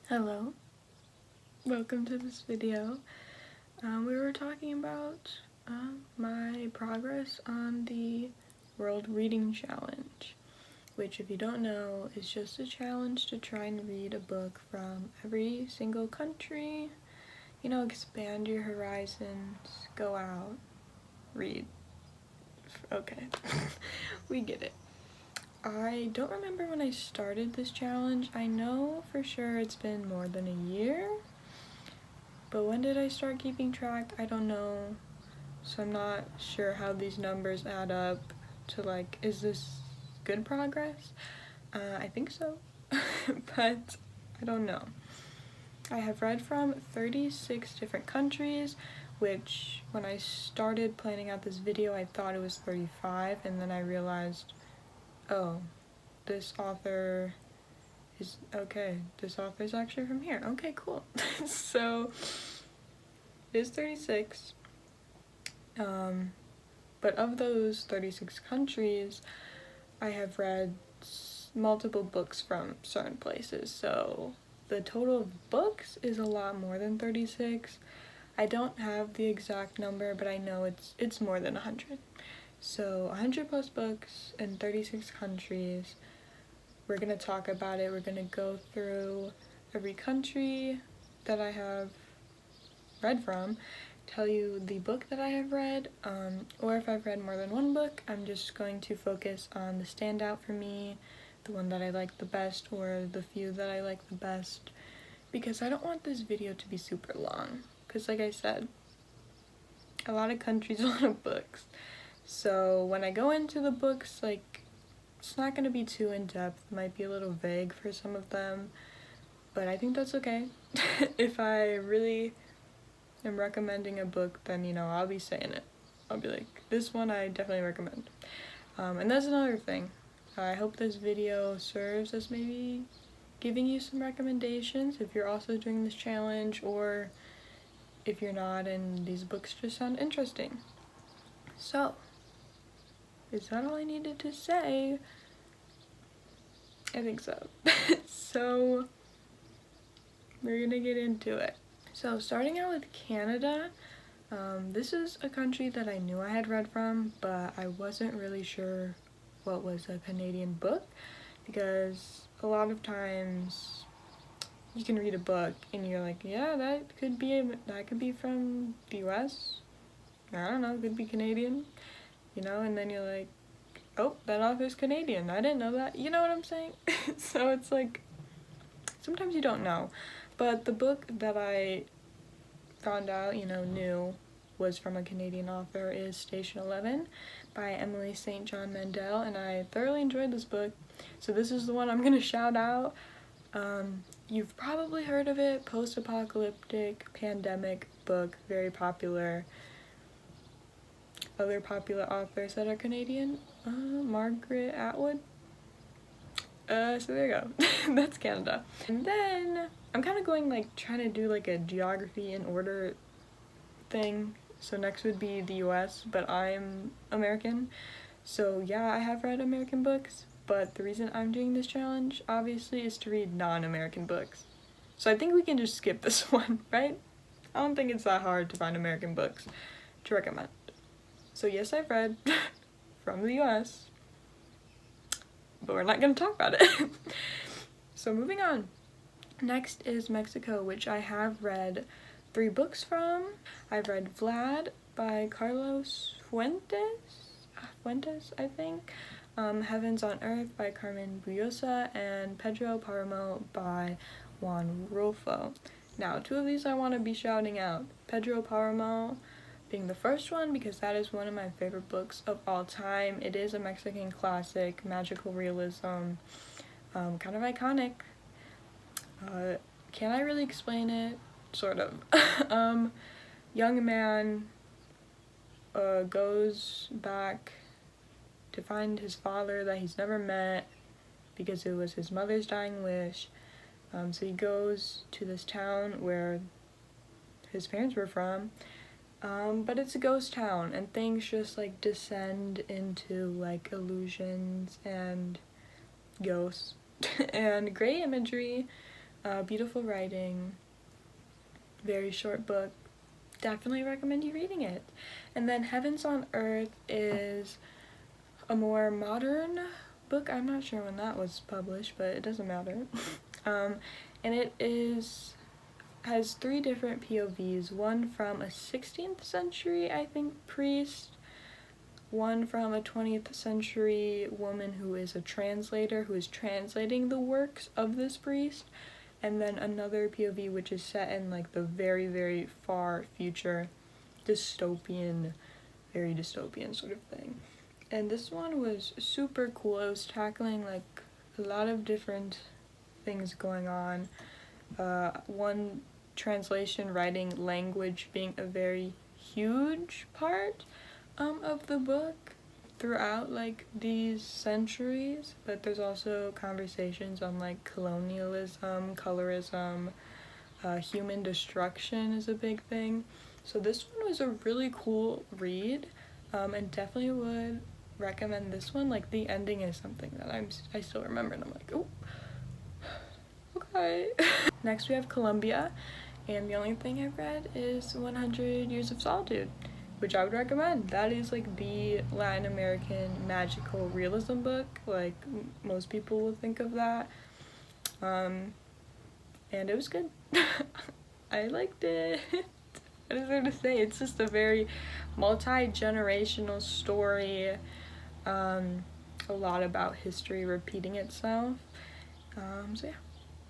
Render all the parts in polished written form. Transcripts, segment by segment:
Hello, welcome to this video. We were talking about my progress on the World Reading Challenge, which, if you don't know, is just a challenge to try and read a book from every single country. You know, expand your horizons, go out, read. Okay, we get it. I don't remember when I started this challenge. I know for sure it's been more than a year. But when did I start keeping track? I don't know. So I'm not sure how these numbers add up to, like, is this good progress? I think so, but I don't know. I have read from 36 different countries, which when I started planning out this video, I thought it was 35, and then I realized, oh, this author is, okay, this author is actually from here. Okay, cool. So it is 36. But of those 36 countries, I have read multiple books from certain places, so the total of books is a lot more than 36. I don't have the exact number, but I know it's more than 100. So 100 plus books in 36 countries. We're gonna talk about it. We're gonna go through every country that I have read from, tell you the book that I have read, or if I've read more than one book, I'm just going to focus on the standout for me, the one that I like the best, or the few that I like the best, because I don't want this video to be super long, because like I said, a lot of countries, a lot of books. So when I go into the books, like, it's not going to be too in-depth, it might be a little vague for some of them, but I think that's okay. If I really am recommending a book, then, you know, I'll be saying it. I'll be like, this one I definitely recommend. And that's another thing. I hope this video serves as maybe giving you some recommendations if you're also doing this challenge, or if you're not and these books just sound interesting. So, is that all I needed to say? I think so. So, we're gonna get into it. So, starting out with Canada, this is a country that I knew I had read from, but I wasn't really sure what was a Canadian book, because a lot of times you can read a book and you're like, yeah, that could be from the US. I don't know, it could be Canadian, you know, and then you're like, oh, that author's Canadian. I didn't know that. You know what I'm saying? So it's like, sometimes you don't know. But the book that I found out, knew was from a Canadian author is Station 11 by Emily St. John Mandel, and I thoroughly enjoyed this book. So this is the one I'm gonna shout out. You've probably heard of it, post-apocalyptic pandemic book, very popular. Other popular authors that are Canadian, Margaret Atwood. So there you go. That's Canada. And then I'm kind of going, like, trying to do like a geography in order thing. So next would be the US, but I'm American. So yeah, I have read American books, but the reason I'm doing this challenge, obviously, is to read non-American books. So I think we can just skip this one, right? I don't think it's that hard to find American books to recommend. So yes, I've read from the US, but we're not going to talk about it. So moving on. Next is Mexico, which I have read 3 books from. I've read Vlad by Carlos Fuentes, I think. Heavens on Earth by Carmen Bujosa, and Pedro Paramo by Juan Rulfo. Now, 2 of these I want to be shouting out. Pedro Paramo being the first one, because that is one of my favorite books of all time. It is a Mexican classic, magical realism, kind of iconic. Can I really explain it? Sort of. Young man goes back to find his father that he's never met, because it was his mother's dying wish. So he goes to this town where his parents were from, but it's a ghost town, and things just, like, descend into, like, illusions and ghosts and gray imagery. Beautiful writing, very short book. Definitely recommend you reading it. And then Heavens on Earth is a more modern book. I'm not sure when that was published, but it doesn't matter. And it has 3 different POVs. One from a 16th century, I think, priest. One from a 20th century woman who is a translator who is translating the works of this priest. And then another POV which is set in like the very, very far future, dystopian, very dystopian sort of thing. And this one was super cool. It was tackling like a lot of different things going on. One translation, writing, language being a very huge part of the book throughout like these centuries, but there's also conversations on like colonialism, colorism, human destruction is a big thing. So this one was a really cool read, and definitely would recommend this one. Like the ending is something that I still remember, and I'm like, oh, okay. Next we have Columbia, and the only thing I've read is 100 Years of Solitude, which I would recommend. That is like the Latin American magical realism book, like most people will think of that. And it was good. I liked it. What is there to say? It's just a very multi-generational story. A lot about history repeating itself. So yeah,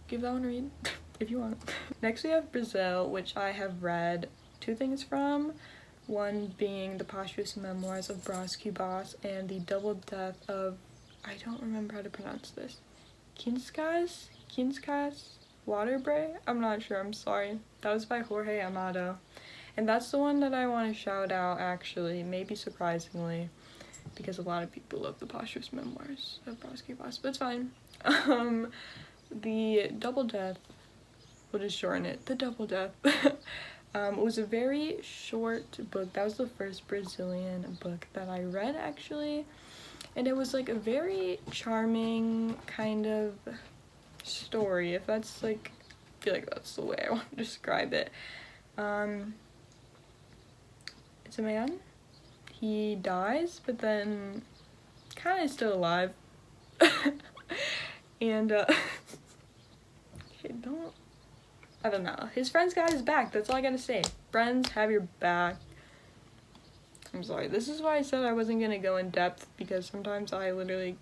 give that one a read if you want. Next we have Brazil, which I have read 2 things from. One being the posthumous memoirs of Brás Cubas and the double death of, I don't remember how to pronounce this, Quincas Waterbury? I'm not sure, I'm sorry. That was by Jorge Amado. And that's the one that I want to shout out, actually, maybe surprisingly, because a lot of people love the posthumous memoirs of Brás Cubas, but it's fine. The double death, we'll just shorten it, the double death. It was a very short book. That was the first Brazilian book that I read, actually. And it was like a very charming kind of story, if that's like, I feel like that's the way I want to describe it. It's a man. He dies, but then kind of still alive. And, I don't know. His friends got his back. That's all I gotta say. Friends have your back. I'm sorry. This is why I said I wasn't gonna go in depth, because sometimes I literally...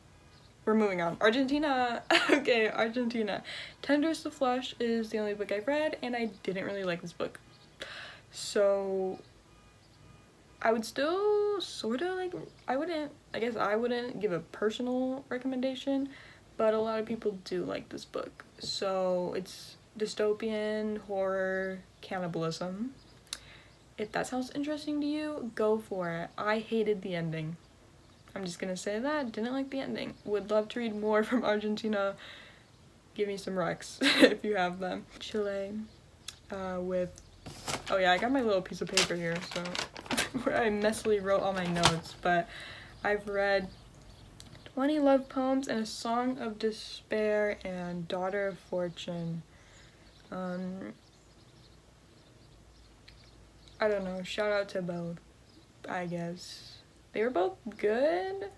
We're moving on. Argentina! Okay, Argentina. Tenders to Flesh is the only book I've read, and I didn't really like this book. So... I would still sort of like... I guess I wouldn't give a personal recommendation, but a lot of people do like this book. So it's dystopian, horror, cannibalism. If that sounds interesting to you, go for it. I hated the ending. I'm just gonna say that. Didn't like the ending. Would love to read more from Argentina. Give me some recs if you have them. Chile, with... Oh yeah, I got my little piece of paper here, so... where I messily wrote all my notes, but I've read 20 Love Poems and A Song of Despair and Daughter of Fortune. I don't know, shout out to both, I guess. They were both good.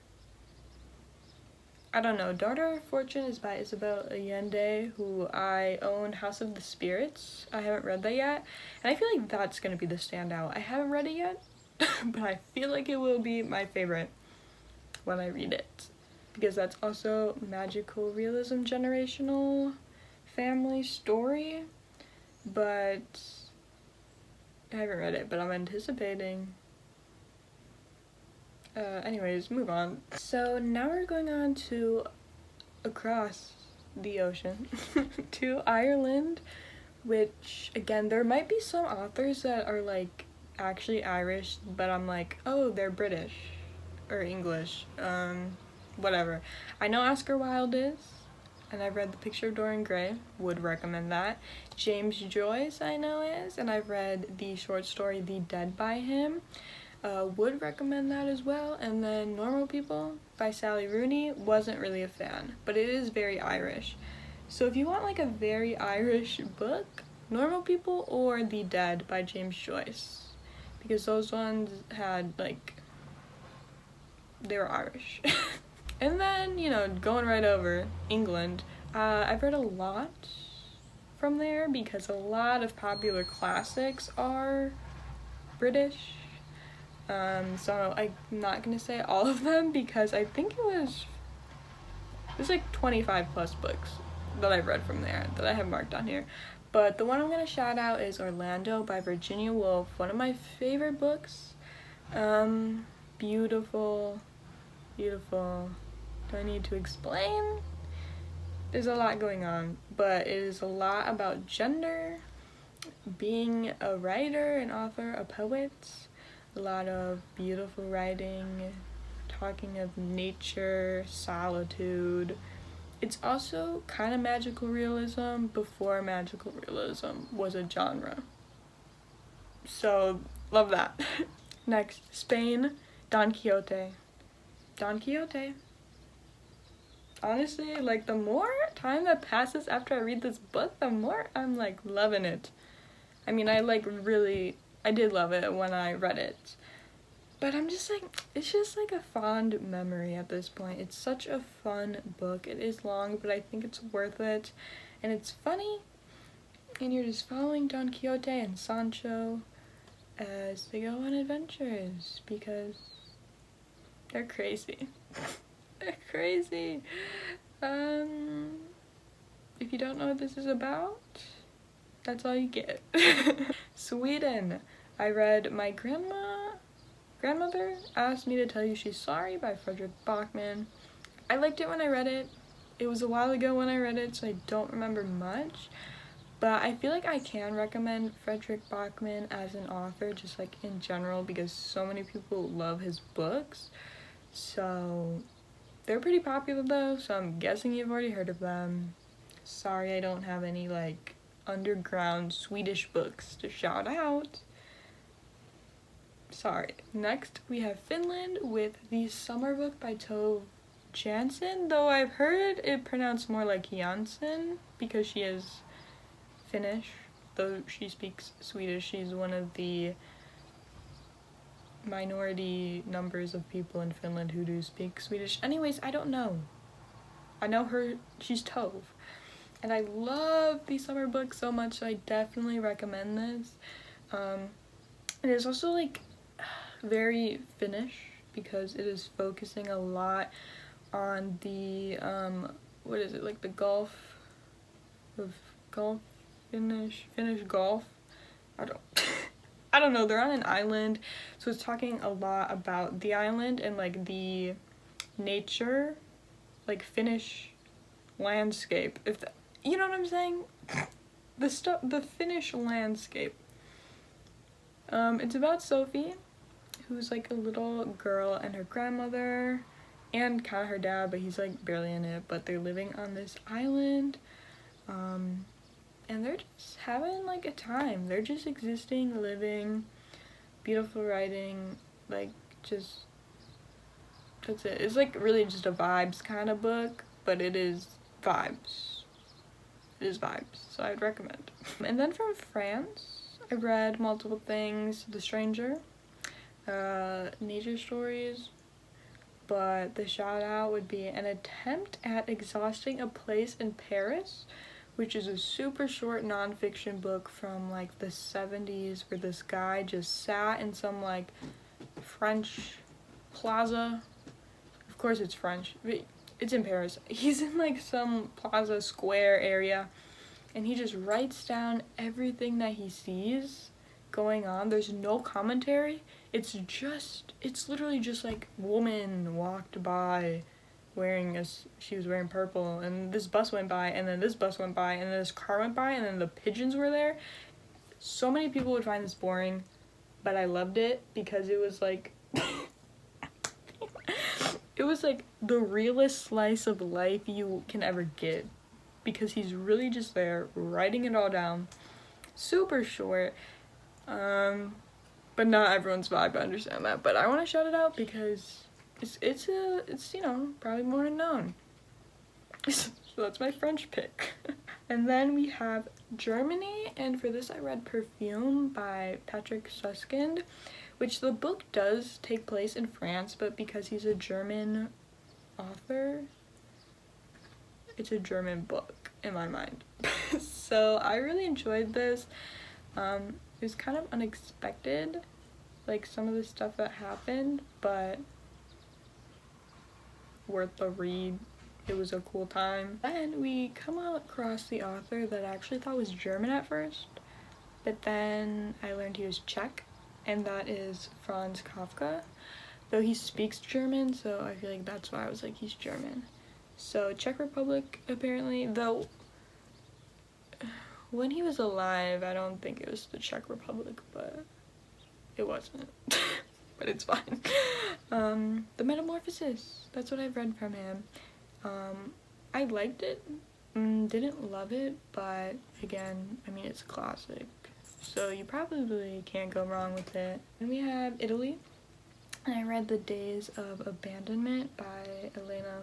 I don't know, Daughter of Fortune is by Isabel Allende, who I own House of the Spirits. I haven't read that yet, and I feel like that's gonna be the standout. I haven't read it yet, but I feel like it will be my favorite when I read it, because that's also magical realism, generational family story, but I haven't read it, but I'm anticipating. Anyways, move on. So now we're going on to across the ocean to Ireland, which, again, there might be some authors that are like actually Irish, but I'm like, oh, they're British or English, whatever. I know Oscar Wilde is, and I've read The Picture of Dorian Gray, would recommend that. James Joyce I know is, and I've read the short story The Dead by him, would recommend that as well. And then Normal People by Sally Rooney, wasn't really a fan, but it is very Irish. So if you want like a very Irish book, Normal People or The Dead by James Joyce, because those ones had like, they were Irish. And then, you know, going right over, England. I've read a lot from there because a lot of popular classics are British. So I'm not gonna say all of them because I think there's like 25 plus books that I've read from there that I have marked on here. But the one I'm gonna shout out is Orlando by Virginia Woolf, one of my favorite books. Beautiful, beautiful. Do I need to explain? There's a lot going on, but it is a lot about gender, being a writer, an author, a poet, a lot of beautiful writing, talking of nature, solitude. It's also kind of magical realism before magical realism was a genre. So, love that. Next, Spain, Don Quixote. Don Quixote. Honestly, like, the more time that passes after I read this book, the more I'm, like, loving it. I mean, I did love it when I read it. But I'm just like, it's just like a fond memory at this point. It's such a fun book. It is long, but I think it's worth it. And it's funny. And you're just following Don Quixote and Sancho as they go on adventures because they're crazy. They're crazy. If you don't know what this is about, that's all you get. Sweden. I read My Grandmother Asked Me to Tell You She's Sorry by Fredrik Backman. I liked it when I read it. It was a while ago when I read it, so I don't remember much. But I feel like I can recommend Fredrik Backman as an author, just like in general, because so many people love his books. So they're pretty popular though, so I'm guessing you've already heard of them. Sorry I don't have any like underground Swedish books to shout out. Sorry. Next we have Finland with The Summer Book by Tove Jansson, though I've heard it pronounced more like Jansson because she is Finnish, though she speaks Swedish. She's one of the minority numbers of people in Finland who do speak Swedish. Anyways, I don't know. I know she's Tove. And I love The Summer Book so much, so I definitely recommend this. It is also like very Finnish because it is focusing a lot on the what is it, like the Gulf Finnish Gulf. I don't know, they're on an island, so it's talking a lot about the island and like the nature, like Finnish landscape, you know what I'm saying? The Finnish landscape. It's about Sophie, who's like a little girl, and her grandmother, and kind of her dad, but he's like barely in it, but they're living on this island, and they're just having like a time. They're just existing, living, beautiful writing, like just, that's it. It's like really just a vibes kind of book, but it is vibes. It is vibes, so I'd recommend. And then from France, I read multiple things. The Stranger, Nature Stories, but the shout out would be An Attempt at Exhausting a Place in Paris, which is a super short nonfiction book from like the 70s where this guy just sat in some like French plaza. Of course it's French, but it's in Paris. He's in like some plaza square area and he just writes down everything that he sees going on. There's no commentary. It's literally just like woman walked by she was wearing purple, and this bus went by, and then this bus went by, and then this car went by, and then the pigeons were there. So many people would find this boring, but I loved it because it was like it was like the realest slice of life you can ever get, because he's really just there writing it all down. Super short, but not everyone's vibe, I understand that, but I want to shout it out because it's you know, probably more unknown. So that's my French pick. And then we have Germany, and for this I read Perfume by Patrick Suskind, which the book does take place in France, but because he's a German author, it's a German book in my mind. So I really enjoyed this. It was kind of unexpected, like some of the stuff that happened, but worth the read. It was a cool time. Then we come across the author that I actually thought was German at first, but then I learned he was Czech, and that is Franz Kafka. Though he speaks German, so I feel like that's why I was like, he's German. So Czech Republic, apparently, though when he was alive, I don't think it was the Czech Republic, but it wasn't. But it's fine. The Metamorphosis, that's what I've read from him. I liked it, didn't love it, but again, I mean, it's a classic, so you probably can't go wrong with it. And we have Italy, and I read The Days of Abandonment by Elena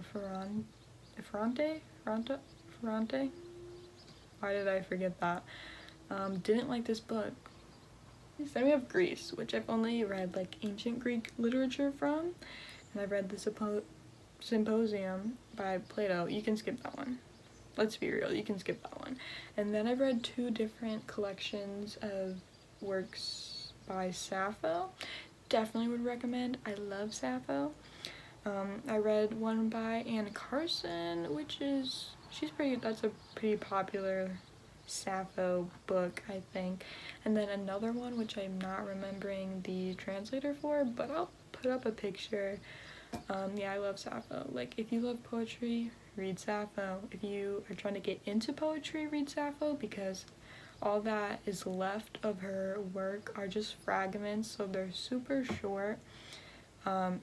Ferrante? Why did I forget that? Didn't like this book. Then we have Greece, which I've only read like ancient Greek literature from, and I've read the Symposium by Plato. You can skip that one. Let's be real, you can skip that one. And then I've read 2 different collections of works by Sappho. Definitely would recommend. I love Sappho. I read one by Anne Carson, which is, that's a pretty popular Sappho book, I think. And then another one, which I'm not remembering the translator for, but I'll put up a picture. Yeah, I love Sappho. Like, if you love poetry, read Sappho. If you are trying to get into poetry, read Sappho, because all that is left of her work are just fragments, so they're super short,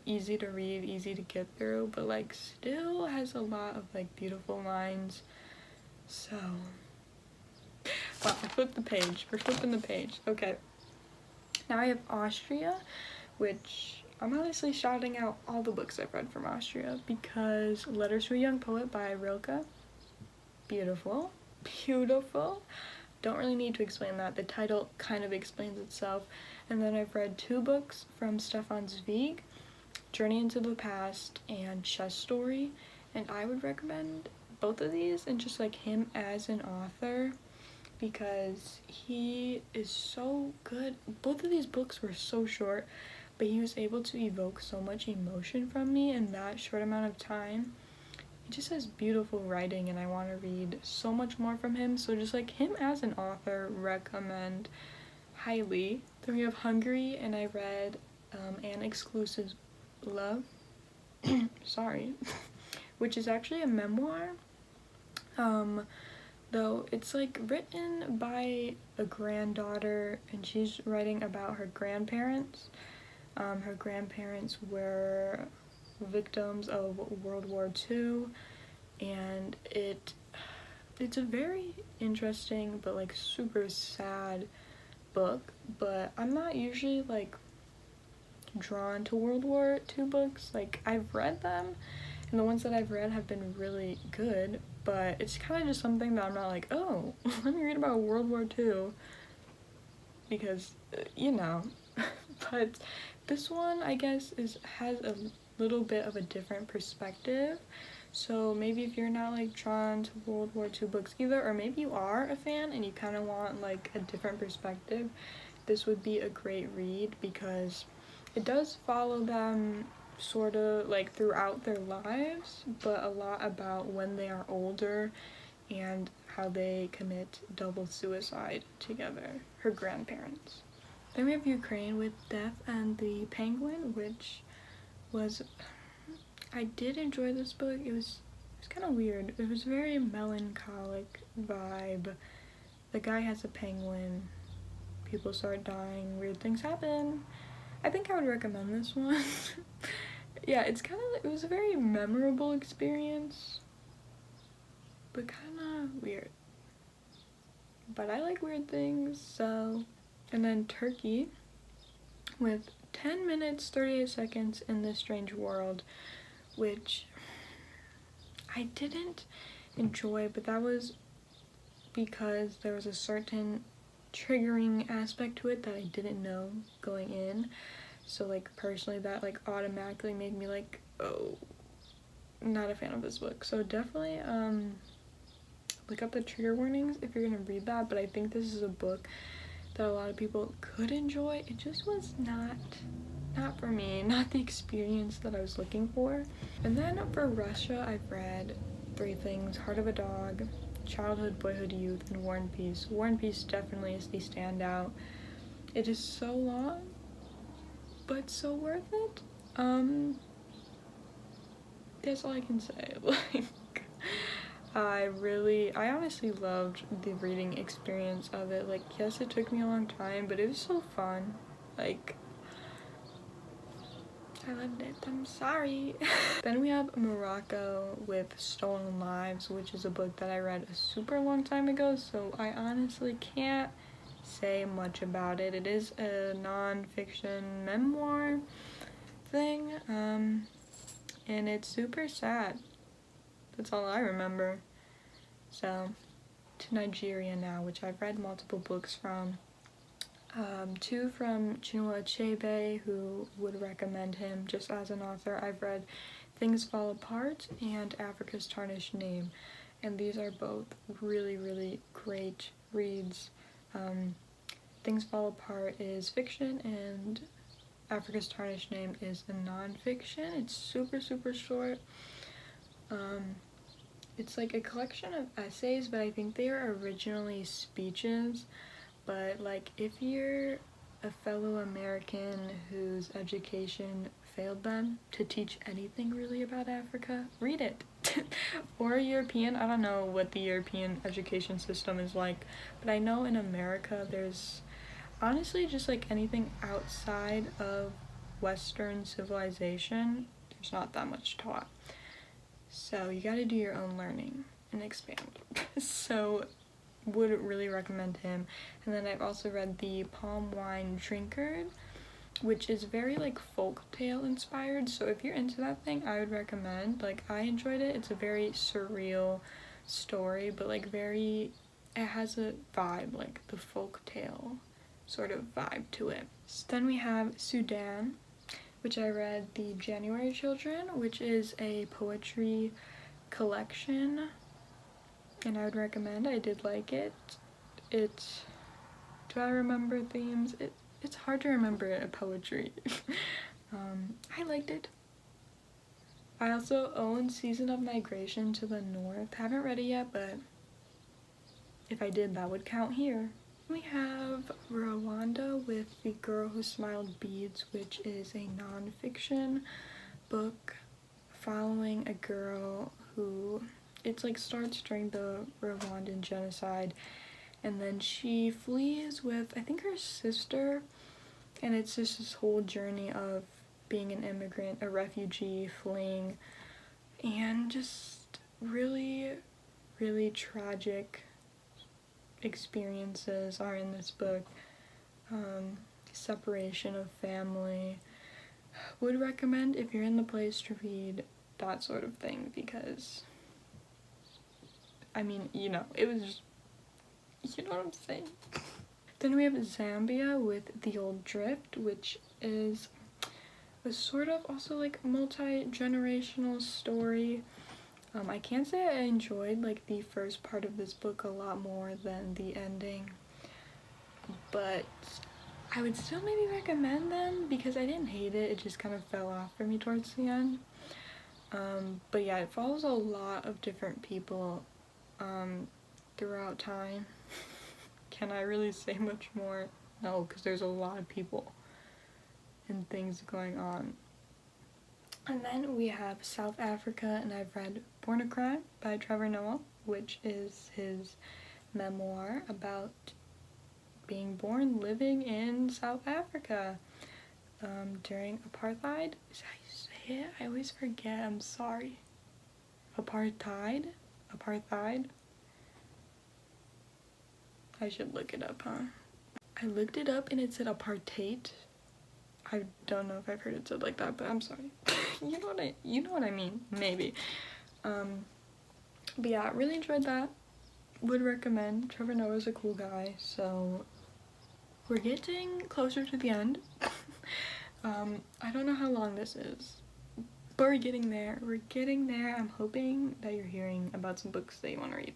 easy to read, easy to get through, but like still has a lot of like beautiful lines. So wow, I flipped the page. We're flipping the page. Okay, now I have Austria, which I'm honestly shouting out all the books I've read from Austria, because Letters to a Young Poet by Rilke, beautiful, beautiful. Don't really need to explain that. The title kind of explains itself. And then I've read 2 books from Stefan Zweig, Journey into the Past and Chess Story, and I would recommend both of these, and just like him as an author, because he is so good. Both of these books were so short, but he was able to evoke so much emotion from me in that short amount of time. He just has beautiful writing, and I want to read so much more from him. So just like him as an author, recommend highly. Then we have Hungary, and I read An Exclusive Love, sorry, which is actually a memoir, though it's like written by a granddaughter, and she's writing about her grandparents. Her grandparents were victims of World War II, and it's a very interesting but like super sad book. But I'm not usually like drawn to World War II books. Like, I've read them, and the ones that I've read have been really good, but it's kind of just something that I'm not like, oh, let me read about World War II, because you know. But this one, I guess, has a little bit of a different perspective. So maybe if you're not like drawn to World War II books either, or maybe you are a fan and you kind of want like a different perspective, this would be a great read, because it does follow them sort of like throughout their lives, but a lot about when they are older and how they commit double suicide together, her grandparents. Then we have Ukraine with Death and the Penguin, which was, I did enjoy this book. It was kind of weird. It was very melancholic vibe. The guy has a penguin, people start dying, weird things happen. I think I would recommend this one. Yeah, it was a very memorable experience, but kind of weird. But I like weird things, so. And then Turkey with 10 minutes 38 seconds in This Strange World, which I didn't enjoy, but that was because there was a certain triggering aspect to it that I didn't know going in. So like personally that like automatically made me like, oh, not a fan of this book. So definitely look up the trigger warnings if you're gonna read that, but I think this is a book that a lot of people could enjoy. It just was not for me, not the experience that I was looking for. And then for Russia, I've read three things: Heart of a Dog, Childhood, Boyhood, Youth, and War and Peace. War and Peace definitely is the standout. It is so long, but so worth it. That's all I can say. Like, I honestly loved the reading experience of it. Like, yes, it took me a long time, but it was so fun. Like, I loved it. I'm sorry. Then we have Morocco with Stolen Lives, which is a book that I read a super long time ago, so I honestly can't say much about it. It is a non-fiction memoir thing, and it's super sad. That's all I remember. So, to Nigeria now, which I've read multiple books from. Two from Chinua Achebe, who would recommend him just as an author. I've read Things Fall Apart and Africa's Tarnished Name, and these are both really, really great reads. Things Fall Apart is fiction, and Africa's Tarnished Name is a non-fiction. It's super, super short. It's like a collection of essays, but I think they are originally speeches. But like, if you're a fellow American whose education failed them to teach anything really about Africa, read it. Or European, I don't know what the European education system is like, but I know in America there's honestly just like anything outside of Western civilization, there's not that much taught. So you gotta do your own learning and expand. So would really recommend him. And then I've also read The Palm Wine Drinkard, which is very like folk tale inspired. So if you're into that thing, I would recommend. Like, I enjoyed it. It's a very surreal story, but like it has a vibe, like the folk tale sort of vibe to it. So then we have Sudan, which I read The January Children, which is a poetry collection, and I would recommend. I did like it. Do I remember themes? It's hard to remember a poetry. I liked it. I also own Season of Migration to the North. Haven't read it yet, but if I did, that would count here. We have Rwanda with The Girl Who Smiled Beads, which is a non-fiction book following a girl who, it's like starts during the Rwandan genocide, and then she flees with, I think, her sister, and it's just this whole journey of being an immigrant, a refugee, fleeing, and just really, really tragic experiences are in this book. Separation of family. Would recommend if you're in the place to read that sort of thing, because I mean, you know, it was just, you know what I'm saying. Then we have Zambia with The Old Drift, which is a sort of also like multi-generational story. I can't say I enjoyed like the first part of this book a lot more than the ending, but I would still maybe recommend them because I didn't hate it. It just kind of fell off for me towards the end. But yeah, it follows a lot of different people throughout time. Can I really say much more? No, because there's a lot of people and things going on. And then we have South Africa, and I've read Born a Crime by Trevor Noah, which is his memoir about being born living in South Africa during apartheid. Is that how you say it? I always forget, I'm sorry. Apartheid? I should look it up, huh? I looked it up and it said apartheid. I don't know if I've heard it said like that, but I'm sorry. You know what I mean, maybe. But yeah, really enjoyed that. Would recommend. Trevor Noah's a cool guy, so we're getting closer to the end. I don't know how long this is, but we're getting there. We're getting there. I'm hoping that you're hearing about some books that you want to read.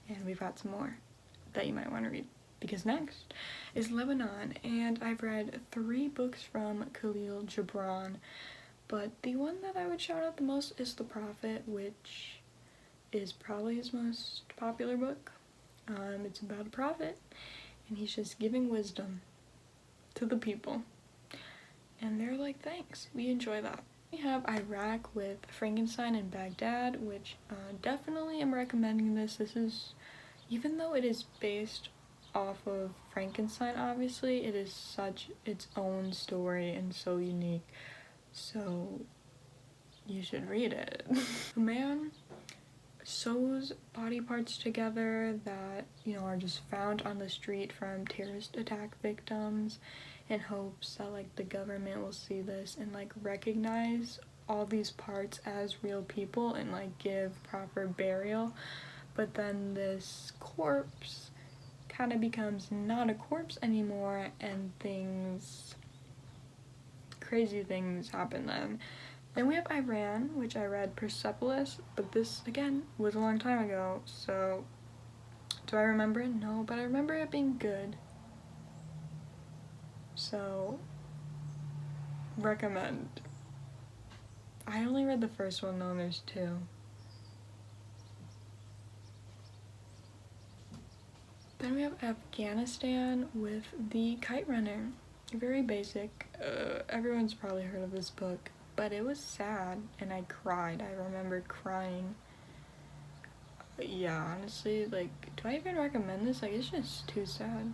And we've got some more that you might want to read. Because next is Lebanon, and I've read 3 books from Khalil Gibran, but the one that I would shout out the most is The Prophet, which is probably his most popular book. It's about a prophet, and he's just giving wisdom to the people. And they're like, thanks, we enjoy that. We have Iraq with Frankenstein and Baghdad, which definitely am recommending this. This is, even though it is based off of Frankenstein, obviously, it is such its own story and so unique. So you should read it. A man sews body parts together that, you know, are just found on the street from terrorist attack victims, in hopes that like the government will see this and like recognize all these parts as real people and like give proper burial. But then this corpse kind of becomes not a corpse anymore, and crazy things happen then. Then we have Iran, which I read Persepolis, but this, again, was a long time ago, so do I remember it? No, but I remember it being good. So, recommend. I only read the first one, though, there's 2. Then we have Afghanistan with The Kite Runner. Very basic. Everyone's probably heard of this book, but it was sad, and I cried. I remember crying. Yeah, honestly, like, do I even recommend this? Like, it's just too sad.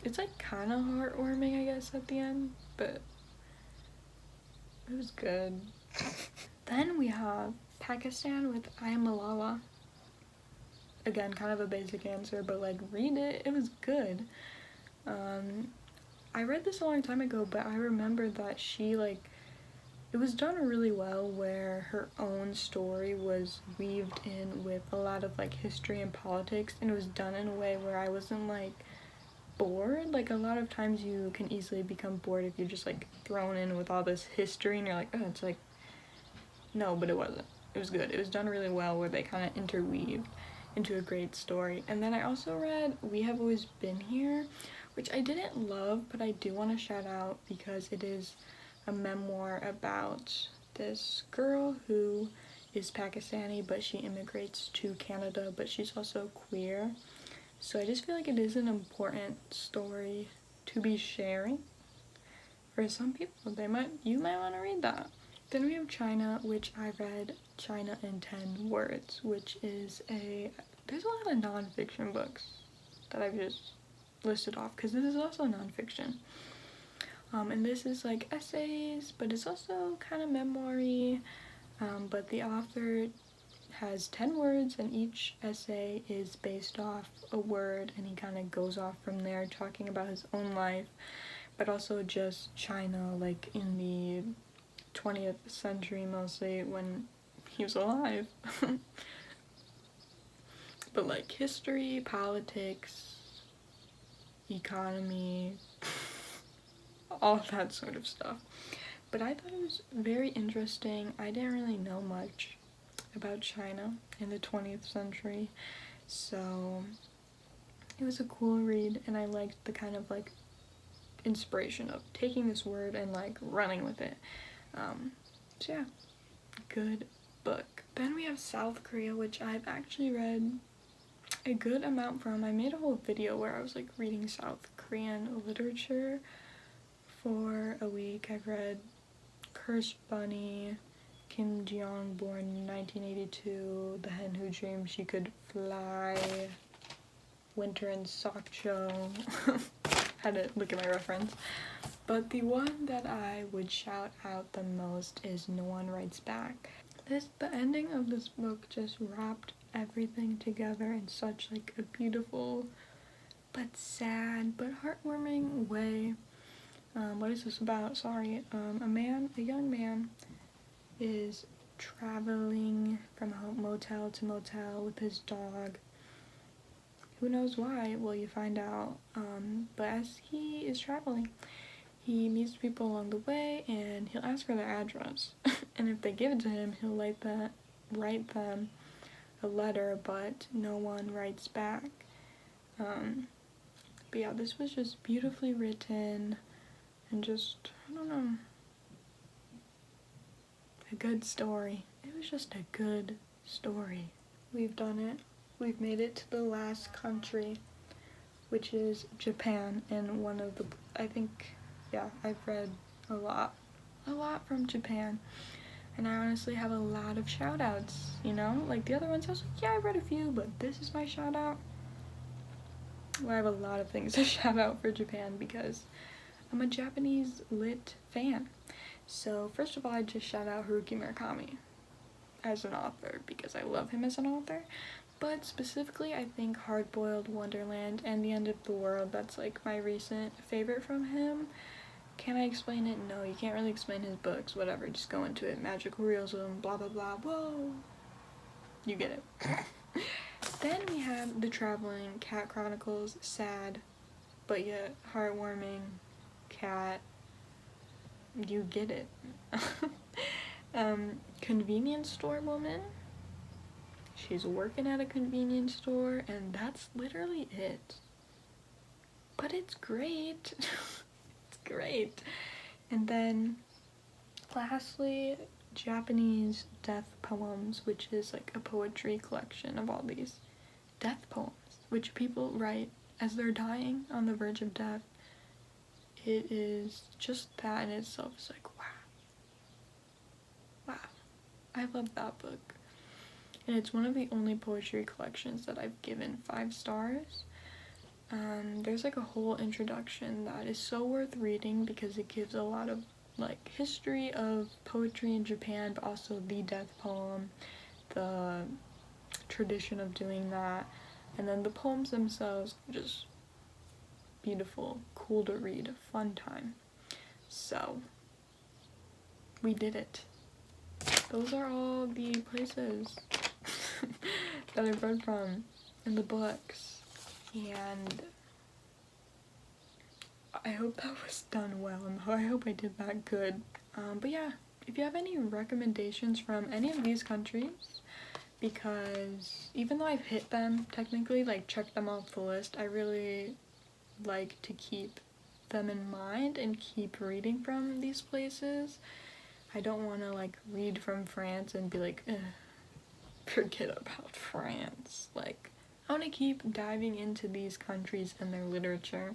It's like kind of heartwarming, I guess, at the end, but it was good. Then we have Pakistan with I Am Malala. Again, kind of a basic answer, but like, read it. It was good. I read this a long time ago, but I remember that she, like, it was done really well where her own story was weaved in with a lot of like history and politics, and it was done in a way where I wasn't like bored. Like, a lot of times you can easily become bored if you're just like thrown in with all this history and you're like, oh, it's like, no, but it wasn't. It was good. It was done really well where they kind of interweaved into a great story. And then I also read We Have Always Been Here, which I didn't love, but I do want to shout out because it is a memoir about this girl who is Pakistani, but she immigrates to Canada, but she's also queer. So I just feel like it is an important story to be sharing for some people. You might want to read that. Then we have China, which I read China in 10 Words, which is there's a lot of nonfiction books that I've just listed off, because this is also nonfiction. And this is like essays, but it's also kind of memoir-y, but the author has 10 words, and each essay is based off a word, and he kind of goes off from there talking about his own life, but also just China, like in the 20th century mostly, when he was alive. But like history, politics, economy, all that sort of stuff. But I thought it was very interesting. I didn't really know much about China in the 20th century, so it was a cool read, and I liked the kind of like inspiration of taking this word and like running with it. So yeah, good book. Then we have South Korea, which I've actually read a good amount from. I made a whole video where I was like reading South Korean literature for a week. I've read Cursed Bunny, Kim Jeong, born in 1982, The Hen Who Dreamed She Could Fly, Winter in Sokcho. Had to look at my reference. But the one that I would shout out the most is No One Writes Back. The ending of this book just wrapped everything together in such like a beautiful but sad but heartwarming way. What is this about? Sorry. A young man is traveling from motel to motel with his dog. Who knows why? Well, you find out. But as he is traveling, he meets people along the way and he'll ask for their address. And if they give it to him, he'll write them a letter, but no one writes back. But yeah, this was just beautifully written and just, I don't know, a good story. It was just a good story. We've done it. We've made it to the last country, which is Japan, and one of the, I think, yeah, I've read a lot from Japan, and I honestly have a lot of shout outs, you know? Like the other ones, I was like, yeah, I read a few, but this is my shout out. Well, I have a lot of things to shout out for Japan because I'm a Japanese lit fan. So first of all, I just shout out Haruki Murakami as an author because I love him as an author. But specifically, I think Hard-Boiled Wonderland and The End of the World, that's like my recent favorite from him. Can I explain it? No, you can't really explain his books, whatever, just go into it. Magical realism, blah blah blah, whoa. You get it. Then we have The Traveling, Cat Chronicles, sad, but yet heartwarming, cat, you get it. Convenience Store Woman. She's working at a convenience store, and that's literally it. But it's great. It's great. And then, lastly, Japanese Death Poems, which is like a poetry collection of all these death poems, which people write as they're dying on the verge of death. It is just that in itself is like, wow. Wow. I love that book. And it's one of the only poetry collections that I've given 5 stars. There's like a whole introduction that is so worth reading because it gives a lot of like history of poetry in Japan, but also the death poem, the tradition of doing that, and then the poems themselves just beautiful, cool to read, fun time. So we did it. Those are all the places that I've read from in the books, and I hope that was done well, and I hope I did that good. But yeah, if you have any recommendations from any of these countries, because even though I've hit them, technically, like checked them off the list, I really like to keep them in mind and keep reading from these places. I don't want to like read from France and be like, forget about France. Like, I want to keep diving into these countries and their literature.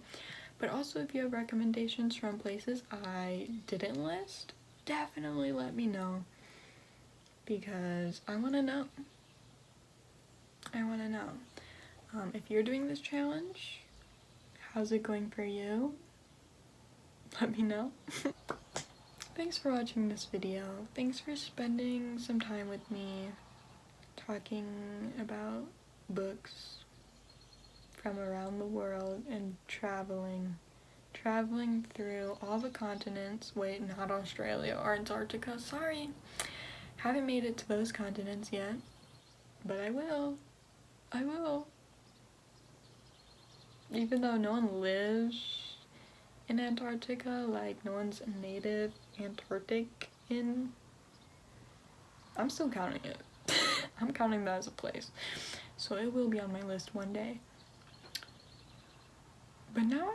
But also, if you have recommendations from places I didn't list, definitely let me know, because I want to know. I want to know. If you're doing this challenge, how's it going for you? Let me know. Thanks for watching this video. Thanks for spending some time with me talking about books from around the world and traveling through all the continents. Wait, not Australia or Antarctica, sorry. Haven't made it to those continents yet, but I will. Even though no one lives in Antarctica, like no one's native Antarctic in, I'm still counting it. I'm counting that as a place. So it will be on my list one day. But now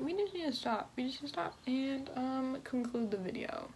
we just need to stop. We just need to stop and conclude the video.